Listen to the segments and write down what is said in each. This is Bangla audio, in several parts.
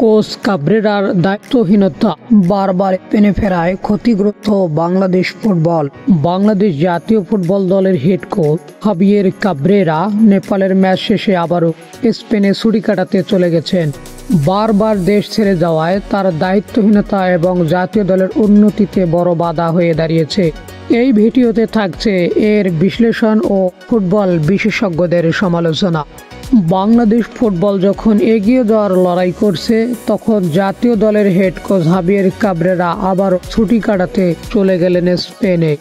কোচ কাবরেরার দায়িত্বহীনতা বারবার পেনে ফেরায় ক্ষতিগ্রস্ত বাংলাদেশ ফুটবল। বাংলাদেশ জাতীয় ফুটবল দলের হেড কোচ হাবিয়ের কাবরেরা নেপালের ম্যাচ শেষে আবারও স্পেনে ছুটি কাটাতে চলে গেছেন। বারবার দেশ ছেড়ে যাওয়ায় তার দায়িত্বহীনতা এবং জাতীয় দলের উন্নতিতে বড় বাধা হয়ে দাঁড়িয়েছে। এই ভিডিওতে থাকছে এর বিশ্লেষণ ও ফুটবল বিশেষজ্ঞদের সমালোচনা। বাংলাদেশ ফুটবল যখন এগিয়ে যাওয়ার লড়াই করছে, তখন জাতীয় দলের হেড কোচ হাবিয়ের কাবরেরা আবার ছুটি কাটাতে চলে গেলেন স্পেনে।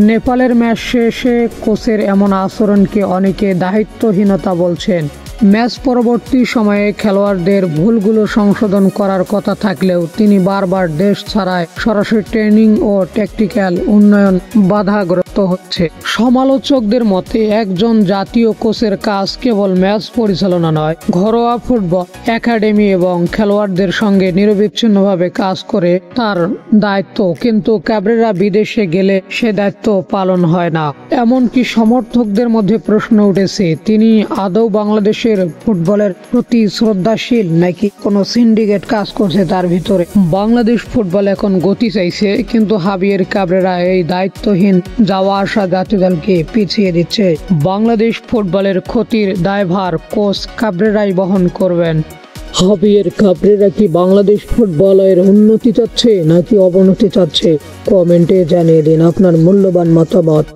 নেপালের ম্যাচ শেষে কোচের এমন আচরণকে অনেকে দায়িত্বহীনতা বলছেন। ম্যাচ পরবর্তী সময়ে খেলোয়াড়দের ভুলগুলো সংশোধন করার কথা থাকলেও তিনি বারবার দেশ ছাড়ায় সরাসরি ট্রেনিং ও ট্যাকটিক্যাল উন্নয়ন বাধাগ্রস্ত হচ্ছে। সমালোচকদের মতে একজন জাতীয় কোচের কাজ কেবল ম্যাচ পরিচালনা নয়, ঘরোয়া ফুটবল একাডেমি এবং খেলোয়াড়দের সঙ্গে নিরবিচ্ছিন্নভাবে কাজ করে তার দায়িত্ব। কিন্তু কাবরেরা বিদেশে গেলে সে দায়িত্ব পালন হয় না। এমনকি সমর্থকদের মধ্যে প্রশ্ন উঠেছে, তিনি আদৌ বাংলাদেশের ফুটবলের প্রতি শ্রদ্ধাশীল নাকি কোনো সিন্ডিকেট কাজ করছে তার ভিতরে। বাংলাদেশ ফুটবল এখন গতি চাইছে, কিন্তু হাবিয়ের কাবরেরা এই দায়িত্বহীন যাওয়া আসা জাতীয় দলকে পিছিয়ে দিচ্ছে। বাংলাদেশ ফুটবলের ক্ষতির দায়ভার কোচ কাবরেরাই বহন করবেন। হাবিয়ের কাবরেরা কি বাংলাদেশ ফুটবলের উন্নতি চাচ্ছে নাকি অবনতি চাচ্ছে? কমেন্টে জানিয়ে দিন আপনার মূল্যবান মতামত।